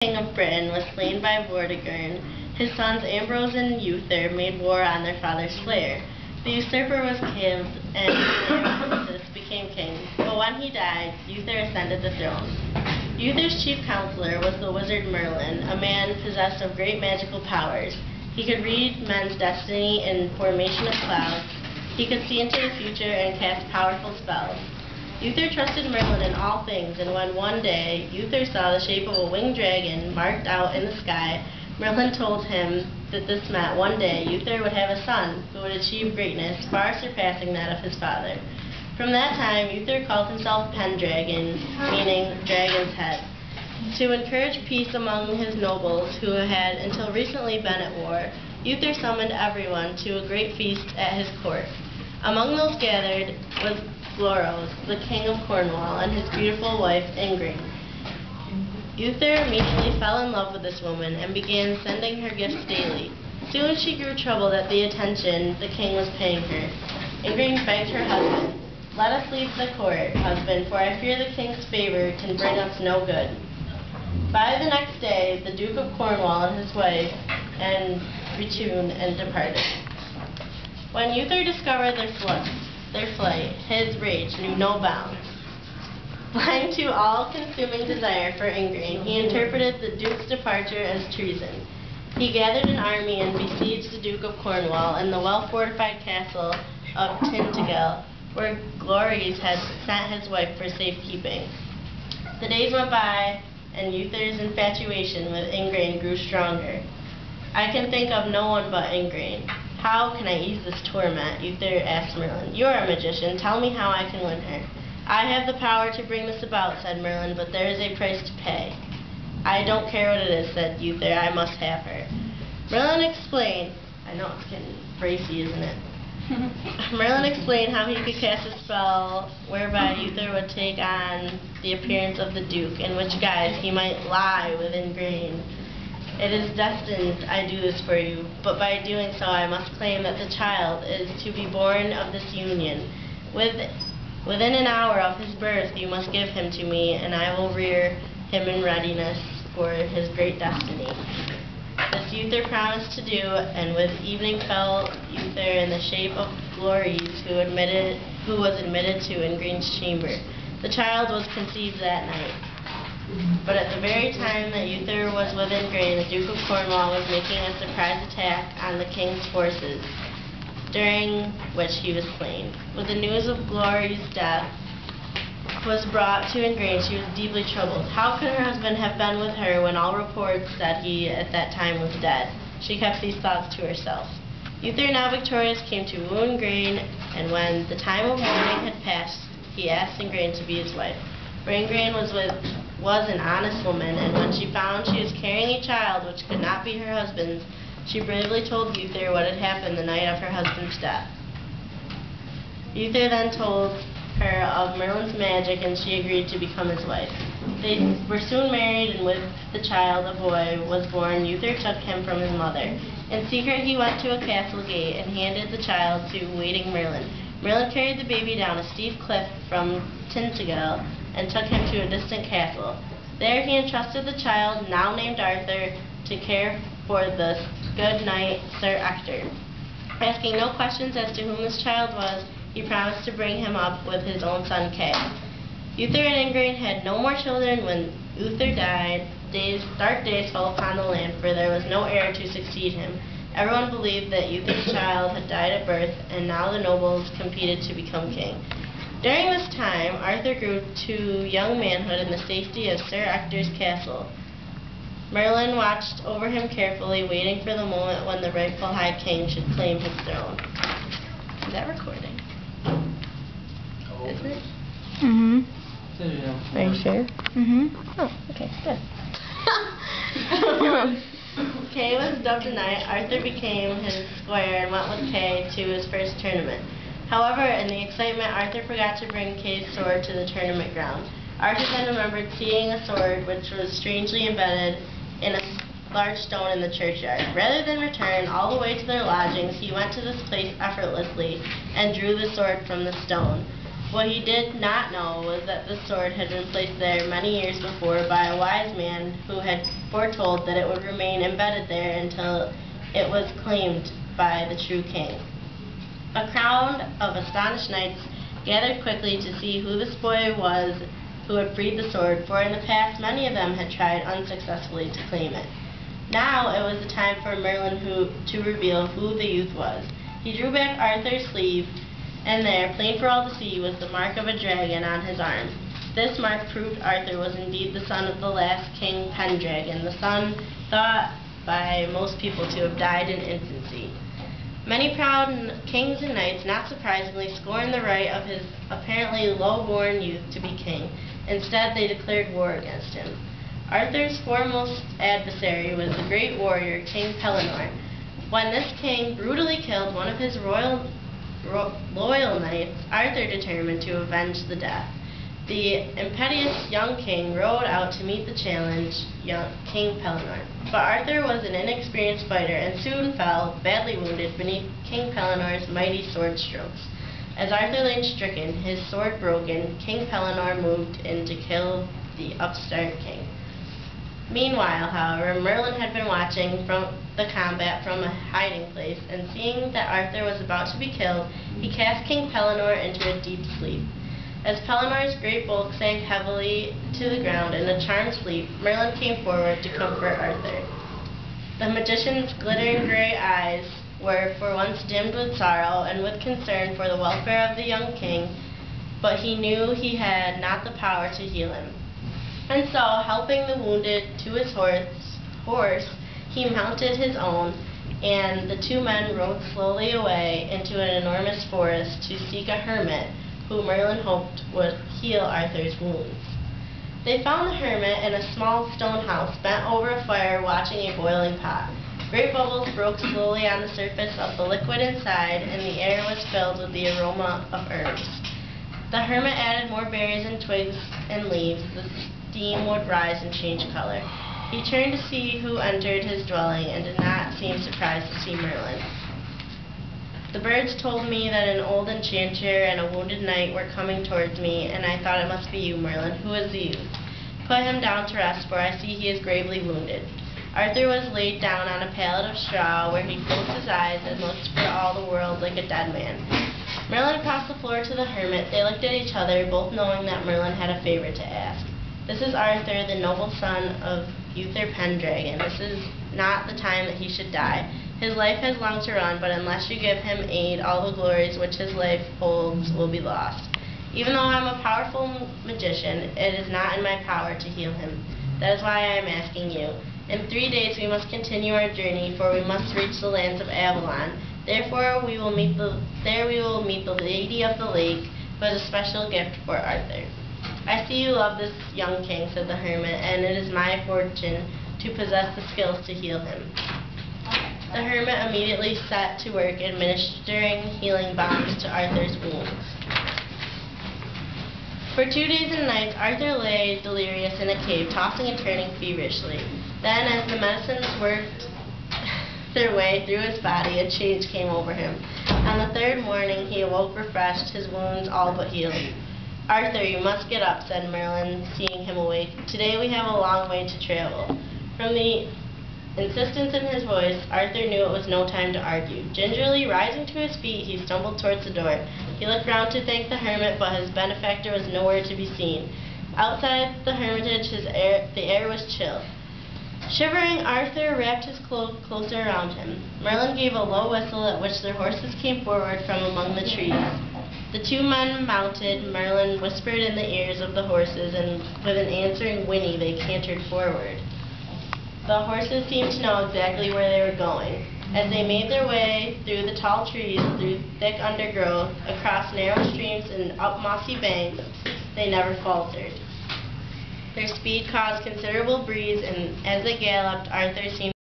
King of Britain was slain by Vortigern. His sons Ambrose and Authur made war on their father's slayer. The usurper was killed, and Niagara became king. But when he died, Authur ascended the throne. Authur's chief counselor was the wizard Merlin, a man possessed of great magical powers. He could read men's destiny in formation of clouds. He could see into the future and cast powerful spells. Authur trusted Merlin in all things, and when one day Authur saw the shape of a winged dragon marked out in the sky, Merlin told him that this meant one day Authur would have a son who would achieve greatness far surpassing that of his father. From that time, Authur called himself Pendragon, meaning dragon's head. To encourage peace among his nobles, who had until recently been at war, Authur summoned everyone to a great feast at his court. Among those gathered was Glorose, the king of Cornwall, and his beautiful wife Ingrid. Authur immediately fell in love with this woman and began sending her gifts daily. Soon she grew troubled at the attention the king was paying her. Ingrid begged her husband, "Let us leave the court, husband, for I fear the king's favor can bring us no good." By the next day, the Duke of Cornwall and his wife returned and departed. When Authur discovered their flight, his rage knew no bounds. Blind to all-consuming desire for Ingrid, he interpreted the Duke's departure as treason. He gathered an army and besieged the Duke of Cornwall in the well-fortified castle of Tintagel, where Glorys had sent his wife for safekeeping. The days went by, and Authur's infatuation with Ingrid grew stronger. "I can think of no one but Ingrid. How can I ease this torment?" Authur asked Merlin. "You are a magician. Tell me how I can win her." "I have the power to bring this about," said Merlin, "but there is a price to pay." "I don't care what it is," said Authur. "I must have her." Merlin explained, I know it's getting racy, isn't it? Merlin explained how he could cast a spell whereby Authur would take on the appearance of the Duke, in which guise he might lie with Ingrid. "It is destined I do this for you, but by doing so I must claim that the child is to be born of this union. Within an hour of his birth you must give him to me, and I will rear him in readiness for his great destiny." This Authur promised to do, and with evening fell Authur in the shape of Glorys, who was admitted to Ingrid's chamber. The child was conceived that night. But at the very time that Authur was with Ingrid, the Duke of Cornwall was making a surprise attack on the king's forces, during which he was slain. When the news of Glorys' death was brought to Ingrid, she was deeply troubled. How could her husband have been with her when all reports said he at that time was dead? She kept these thoughts to herself. Authur, now victorious, came to woo Ingrid, and when the time of mourning had passed, he asked Ingrid to be his wife. For Ingrid was an honest woman, and when she found she was carrying a child which could not be her husband's, she bravely told Authur what had happened the night of her husband's death. Authur then told her of Merlin's magic, and she agreed to become his wife. They were soon married, and with the child, a boy, was born. Authur took him from his mother. In secret he went to a castle gate and handed the child to waiting Merlin. Merlin carried the baby down a steep cliff from Tintagel and took him to a distant castle. There he entrusted the child, now named Arthur, to care for the good knight Sir Ector. Asking no questions as to whom this child was, he promised to bring him up with his own son Kay. Authur and Ingrid had no more children. When Authur died, dark days fell upon the land, for there was no heir to succeed him. Everyone believed that Authur's child had died at birth, and now the nobles competed to become king. During this time, Arthur grew to young manhood in the safety of Sir Ector's castle. Merlin watched over him carefully, waiting for the moment when the rightful High King should claim his throne. Is that recording? Is it? Mm-hmm. Are you sure? Mm-hmm. Oh, okay, good. Kay was dubbed a knight. Arthur became his squire and went with Kay to his first tournament. However, in the excitement, Arthur forgot to bring Kay's sword to the tournament ground. Arthur then remembered seeing a sword which was strangely embedded in a large stone in the churchyard. Rather than return all the way to their lodgings, he went to this place effortlessly and drew the sword from the stone. What he did not know was that the sword had been placed there many years before by a wise man who had foretold that it would remain embedded there until it was claimed by the true king. A crowd of astonished knights gathered quickly to see who this boy was who had freed the sword, for in the past many of them had tried unsuccessfully to claim it. Now it was the time for Merlin to reveal who the youth was. He drew back Arthur's sleeve, and there, plain for all to see, was the mark of a dragon on his arm. This mark proved Arthur was indeed the son of the last King Pendragon, the son thought by most people to have died in infancy. Many proud kings and knights, not surprisingly, scorned the right of his apparently low-born youth to be king. Instead, they declared war against him. Arthur's foremost adversary was the great warrior, King Pellinore. When this king brutally killed one of his loyal knights, Arthur determined to avenge the death. The impetuous young king rode out to meet the challenged King Pellinore. But Arthur was an inexperienced fighter and soon fell, badly wounded, beneath King Pellinore's mighty sword strokes. As Arthur lay stricken, his sword broken, King Pellinore moved in to kill the upstart king. Meanwhile, however, Merlin had been watching from the combat from a hiding place, and seeing that Arthur was about to be killed, he cast King Pellinore into a deep sleep. As Pellinore's great bulk sank heavily to the ground in a charmed sleep, Merlin came forward to comfort Arthur. The magician's glittering gray eyes were for once dimmed with sorrow and with concern for the welfare of the young king, but he knew he had not the power to heal him. And so, helping the wounded to his horse, he mounted his own, and the two men rode slowly away into an enormous forest to seek a hermit who Merlin hoped would heal Arthur's wounds. They found the hermit in a small stone house, bent over a fire watching a boiling pot. Great bubbles broke slowly on the surface of the liquid inside, and the air was filled with the aroma of herbs. The hermit added more berries and twigs and leaves. The steam would rise and change color. He turned to see who entered his dwelling and did not seem surprised to see Merlin. The birds told me that an old enchanter and a wounded knight were coming towards me, and I thought it must be you, Merlin. Who is the youth? Put him down to rest, for I see he is gravely wounded. Arthur was laid down on a pallet of straw, where he closed his eyes and looked for all the world like a dead man. Merlin crossed the floor to the hermit. They looked at each other, both knowing that Merlin had a favor to ask. This is Arthur, the noble son of Authur Pendragon. This is not the time that he should die. His life has long to run, but unless you give him aid, all the glories which his life holds will be lost. Even though I am a powerful magician, it is not in my power to heal him. That is why I am asking you. In 3 days we must continue our journey, for we must reach the lands of Avalon. Therefore we will meet the Lady of the Lake, who has a special gift for Arthur. I see you love this young king, said the hermit, and it is my fortune to possess the skills to heal him. The hermit immediately set to work administering healing balms to Arthur's wounds. For 2 days and nights, Arthur lay delirious in a cave, tossing and turning feverishly. Then, as the medicines worked their way through his body, a change came over him. On the third morning, he awoke refreshed, his wounds all but healed. Arthur, you must get up, said Merlin, seeing him awake. Today we have a long way to travel. From the insistence in his voice, Arthur knew it was no time to argue. Gingerly rising to his feet, he stumbled towards the door. He looked round to thank the hermit, but his benefactor was nowhere to be seen. Outside the hermitage, the air was chill. Shivering, Arthur wrapped his cloak closer around him. Merlin gave a low whistle, at which their horses came forward from among the trees. The two men mounted. Merlin whispered in the ears of the horses, and with an answering whinny they cantered forward. The horses seemed to know exactly where they were going. As they made their way through the tall trees, through thick undergrowth, across narrow streams and up mossy banks, they never faltered. Their speed caused considerable breeze, and as they galloped, Arthur seemed